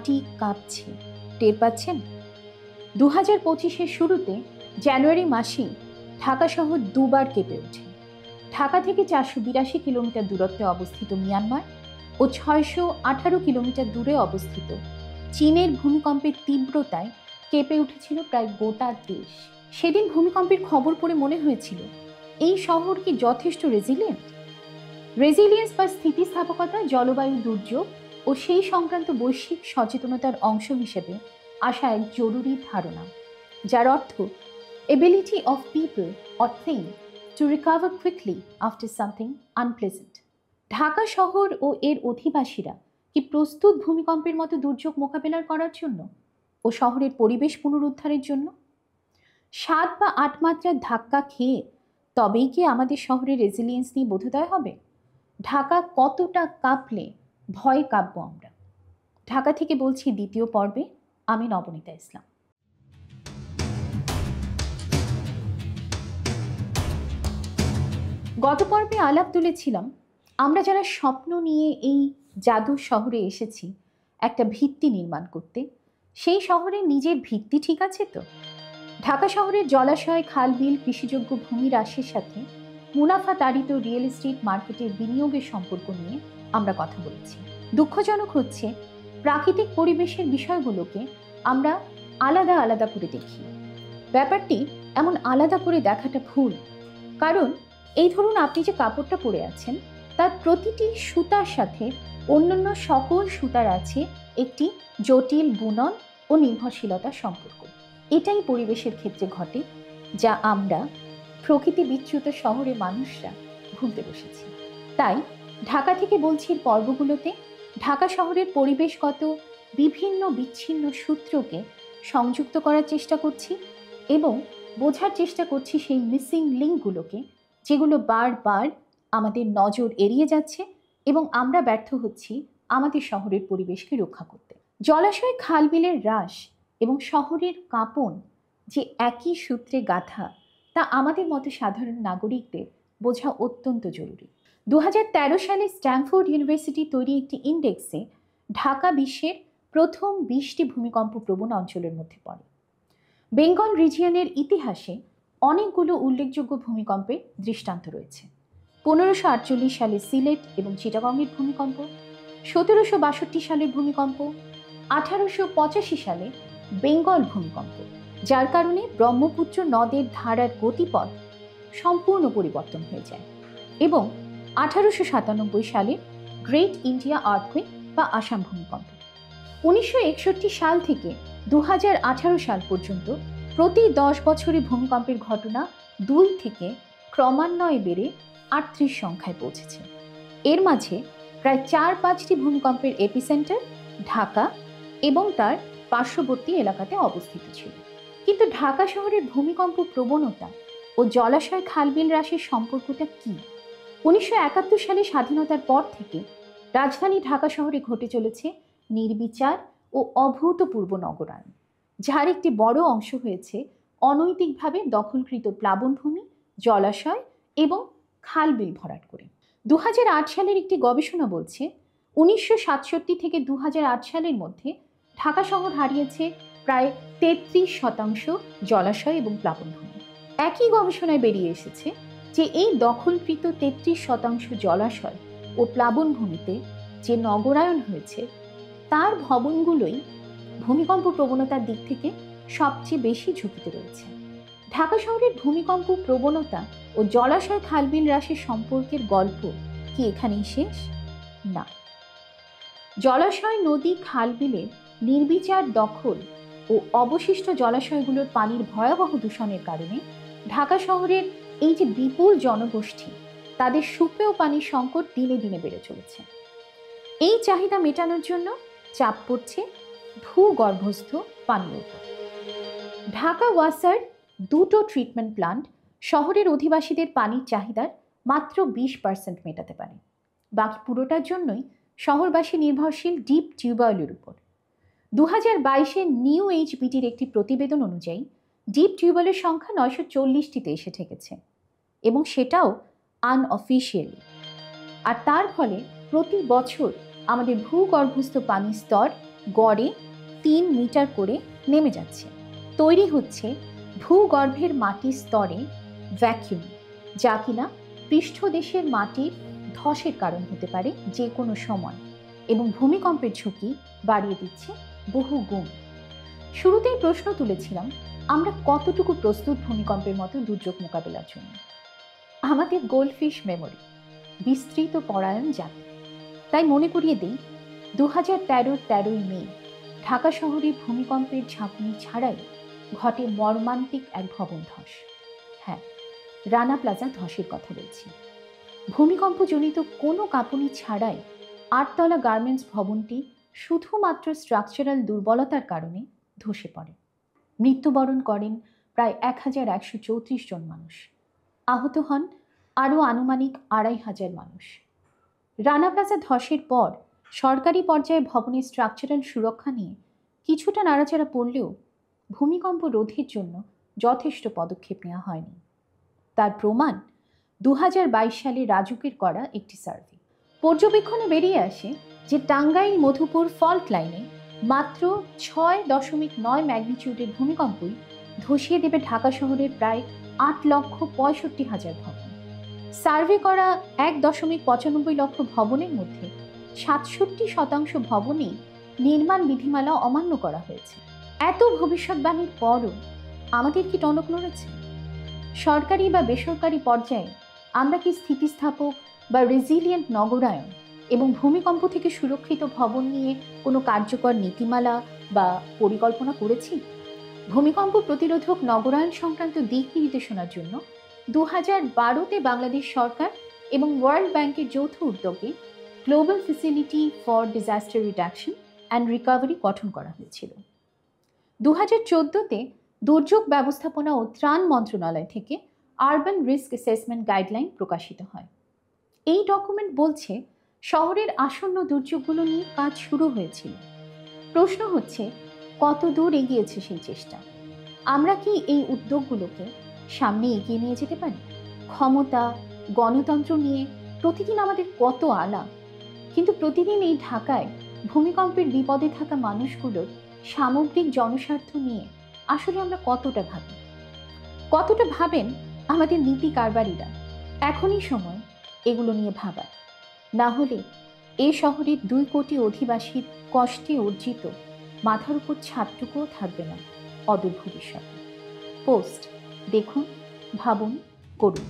মাটি কাঁপছে, টের পাচ্ছেন? 2025-এর শুরুতে জানুয়ারি মাসেই ঢাকা শহর দুবার কেঁপে ওঠে। ঢাকা থেকে 482 কিলোমিটার দূরত্বে অবস্থিত মিয়ানমার ও 618 কিলোমিটার দূরে অবস্থিত চীনের ভূমিকম্পের তীব্রতায় কেঁপে উঠেছিল প্রায় গোটা দেশ। সেদিন ভূমিকম্পের খবর পড়ে মনে হয়েছিল, এই শহর কি যথেষ্ট রেজিলিয়েন্স বা স্থিতিস্থাপকতা জলবায়ু দুর্যোগ ও সেই সংক্রান্ত বৈশ্বিক সচেতনতার অংশ হিসেবে আসা এক জরুরি ধারণা, যার অর্থ ability of people or thing to recover quickly after something unpleasant. Dhaka শহর ও এর অধিবাসীরা কি প্রস্তুত ভূমিকম্পের মতো দুর্যোগ মোকাবেলা করার জন্য ও শহরের পরিবেশ পুনরুদ্ধারের জন্য? 7 বা 8 মাত্রার ধাক্কা খেয়ে তবেই কি আমাদের শহরের রেজিলিয়েন্স নিয়ে বোধোদয় হবে? ঢাকা কতটা কাঁপলে ভয়ে কাঁপবো আমরা? ঢাকা থেকে বলছি দ্বিতীয় পর্বে, আমি নবনীতা ইসলাম। গত পর্বে আলাপ তুলেছিলাম আমরা যারা স্বপ্ন নিয়ে এই জাদুর শহরে এসেছি একটা ভিত্তি নির্মাণ করতে, সেই শহরে নিজের ভিত্তি ঠিক আছে তো? ঢাকা শহরের জলাশয়, খাল, বিল, কৃষিযোগ্য ভূমি রাশির সাথে মুনাফা তাড়িত রিয়েল এস্টেট মার্কেটের বিনিয়োগের সম্পর্ক নিয়ে আমরা কথা বলেছি। দুঃখজনক হচ্ছে, প্রাকৃতিক পরিবেশের বিষয়গুলোকে আমরা আলাদা আলাদা করে দেখি। ব্যাপারটি এমন আলাদা করে দেখাটা ভুল, কারণ এই ধরুন আপনি যে কাপড়টা পরে আছেন তার প্রতিটি সুতার সাথে অন্যান্য সকল সুতার আছে একটি জটিল বুনন ও নির্ভরশীলতার সম্পর্ক। এটাই পরিবেশের ক্ষেত্রে ঘটে, যা আমরা প্রকৃতি বিচ্যুত শহরের মানুষরা ভুলতে বসেছি। তাই ঢাকা থেকে বলছি পর্বগুলোতে ঢাকা শহরের পরিবেশগত বিভিন্ন বিচ্ছিন্ন সূত্রকে সংযুক্ত করার চেষ্টা করছি এবং বোঝার চেষ্টা করছি সেই মিসিং লিঙ্কগুলোকে, যেগুলো বারবার আমাদের নজর এড়িয়ে যাচ্ছে এবং আমরা ব্যর্থ হচ্ছি আমাদের শহরের পরিবেশকে রক্ষা করতে। জলাশয়, খাল, বিলের হ্রাস এবং শহরের কাঁপন যে একই সূত্রে গাঁথা, তা আমাদের মতো সাধারণ নাগরিকদের বোঝা অত্যন্ত জরুরি। 2013 সালে স্ট্যানফোর্ড ইউনিভার্সিটি তৈরি একটি ইন্ডেক্সে ঢাকা বিশ্বের প্রথম 20টি ভূমিকম্প প্রবণ অঞ্চলের মধ্যে পড়ে। বেঙ্গল রিজিয়নের ইতিহাসে অনেকগুলো উল্লেখযোগ্য ভূমিকম্পের দৃষ্টান্ত রয়েছে। 1548 সালে সিলেট এবং চিটাগংয়ের ভূমিকম্প, 1762 সালের ভূমিকম্প, 1885 সালে বেঙ্গল ভূমিকম্প, যার কারণে ব্রহ্মপুত্র নদের ধারার গতিপথ সম্পূর্ণ পরিবর্তন হয়ে যায়, এবং 1897 সালে গ্রেট ইন্ডিয়া আর্থকুয়েক বা আসাম ভূমিকম্প। 1961 সাল থেকে 2018 সাল পর্যন্ত প্রতি 10 বছরে ভূমিকম্পের ঘটনা 2 থেকে ক্রমান্বয়ে বেড়ে 38 সংখ্যায় পৌঁছেছে। এর মাঝে প্রায় 4-5টি ভূমিকম্পের এপিসেন্টার ঢাকা এবং তার পার্শ্ববর্তী এলাকাতে অবস্থিত ছিল। কিন্তু ঢাকা শহরের ভূমিকম্প প্রবণতা ও জলাশয়, খালবিল হ্রাসের সম্পর্কটা কি? 1971 সালে স্বাধীনতার পর থেকে রাজধানী ঢাকা শহরে ঘটে চলেছে নির্বিচার ও অভূতপূর্ব নগরায়ন, যার একটি বড় অংশ হয়েছে অনৈতিকভাবে দখলকৃত প্লাবনভূমি, জলাশয় এবং খালবিল ভরাট করে। 2008 সালের একটি গবেষণা বলছে 1967 থেকে 2008 সালের মধ্যে ঢাকা শহর হারিয়েছে প্রায় 33% জলাশয় এবং প্লাবনভূমি। একই গবেষণায় বেরিয়ে এসেছে যে এই দখলকৃত 33% জলাশয় ও প্লাবনভূমিতে যে নগরায়ন হয়েছে তার ভবনগুলোই ভূমিকম্প প্রবণতার দিক থেকে সবচেয়ে বেশি ঝুঁকিতে রয়েছে। ঢাকা শহরের ভূমিকম্প প্রবণতা ও জলাশয়, খালবিল হ্রাসের সম্পর্কের গল্প কি এখানেই শেষ? না। জলাশয়, নদী, খালবিলের নির্বিচার দখল ও অবশিষ্ট জলাশয়গুলোর পানির ভয়াবহ দূষণের কারণে ঢাকা শহরের এই যে বিপুল জনগোষ্ঠী, তাদের সুপেয় পানির সংকট দিনে দিনে বেড়ে চলেছে। এই চাহিদা মেটানোর জন্য চাপ পড়ছে ভূগর্ভস্থ পানির উপর। ঢাকা ওয়াসার 2টো ট্রিটমেন্ট প্লান্ট শহরের অধিবাসীদের পানির চাহিদার মাত্র 20% মেটাতে পারে। বাকি পুরোটার জন্যই শহরবাসী নির্ভরশীল ডিপ টিউবওয়েলের উপর। 2022-এর নিউ এইচবিটির একটি প্রতিবেদন অনুযায়ী ডিপ টিউবওয়েলের সংখ্যা 940টিতে এসে ঠেকেছে, এবং সেটাও আনঅফিশিয়ালি। আর তার ফলে প্রতি বছর আমাদের ভূগর্ভস্থ পানির স্তর গড়ে 3 মিটার করে নেমে যাচ্ছে। তৈরি হচ্ছে ভূগর্ভের মাটির স্তরে ভ্যাকিউম, যা কিনা পৃষ্ঠদেশের মাটির ধসের কারণ হতে পারে যে কোনো সময় এবং ভূমিকম্পের ঝুঁকি বাড়িয়ে দিচ্ছে বহু গুণ। শুরুতেই প্রশ্ন তুলেছিলাম, আমরা কতটুকু প্রস্তুত ভূমিকম্পের মতো দুর্যোগ মোকাবেলার জন্য? আমাদের গোল্ডফিশ মেমোরি, বিস্তৃত পরায়ণ জাতি। তাই মনে করিয়ে দিই, 2013-র 13ই মে ঢাকা শহরে ভূমিকম্পের ঝাঁকুনি ছাড়াই ঘটে মর্মান্তিক এক ভবন ধস। হ্যাঁ, রানা প্লাজা ধসের কথা বলছি। ভূমিকম্পজনিত কোনো কাঁপুনি ছাড়াই 8 তলা গার্মেন্টস ভবনটি শুধুমাত্র স্ট্রাকচারাল দুর্বলতার কারণে ধসে পড়ে। মৃত্যুবরণ করেন প্রায় 1134 জন মানুষ, আহত হন আরও আনুমানিক 2500 মানুষ। রানা প্লাজা ধসের পর সরকারি পর্যায়ে ভবনের স্ট্রাকচারাল সুরক্ষা নিয়ে কিছুটা নাড়াচাড়া পড়লেও ভূমিকম্প রোধের জন্য যথেষ্ট পদক্ষেপ নেওয়া হয়নি। তার প্রমাণ 2022 সালে রাজুকের করা একটি সার্ভে। পর্যবেক্ষণে বেরিয়ে আসে যে টাঙ্গাইল মধুপুর ফল্ট লাইনে মাত্র 6.9 ম্যাগনিটিউডের ভূমিকম্পই ধসিয়ে দেবে ঢাকা শহরের প্রায় 8,65,000 ভবন। সার্ভে করা 1.95 লক্ষ ভবনের মধ্যে 67% ভবনেই নির্মাণ বিধিমালা অমান্য করা হয়েছে। এত ভবিষ্যৎবাণীর পরও আমাদের কি টনক নড়েছে? সরকারি বা বেসরকারি পর্যায়ে আমরা কি স্থিতিস্থাপক বা রেজিলিয়েন্ট নগরায়ন এবং ভূমিকম্প থেকে সুরক্ষিত ভবন নিয়ে কোনো কার্যকর নীতিমালা বা পরিকল্পনা করেছি? ভূমিকম্প প্রতিরোধক নগরায়ন সংক্রান্ত দিক নির্দেশনার জন্য 2012-তে বাংলাদেশ সরকার এবং ওয়ার্ল্ড ব্যাংকের যৌথ উদ্যোগে global facility for disaster reduction and recovery গঠন করা হয়েছিল। 2014-তে দুর্যোগ ব্যবস্থাপনা ও ত্রাণ মন্ত্রণালয় থেকে আরবান রিস্ক অ্যাসেসমেন্ট গাইডলাইন প্রকাশিত হয়। এই ডকুমেন্ট বলছে শহরের আসন্ন দুর্যোগগুলো নিয়ে কাজ শুরু হয়েছিল। প্রশ্ন হচ্ছে, কত দূর এগিয়েছে সেই চেষ্টা? আমরা কি এই উদ্যোগগুলোকে সামনে এগিয়ে নিয়ে যেতে পারি? ক্ষমতা, গণতন্ত্র নিয়ে প্রতিদিন আমাদের কত আলাপ, কিন্তু প্রতিদিন এই ঢাকায় ভূমিকম্পের বিপদে থাকা মানুষগুলোর সামগ্রিক জনস্বার্থ নিয়ে আসলে আমরা কতটা ভাবি? কতটা ভাবেন আমাদের নীতি কারবারিরা? এখনই সময় এগুলো নিয়ে ভাবার, না হলে এ শহরের 2 কোটি অধিবাসীর কষ্টে অর্জিত মাথার উপর ছাদটুকুও থাকবে না অদূর ভবিষ্যতে। পোস্ট দেখুন, ভাবুন, করুন।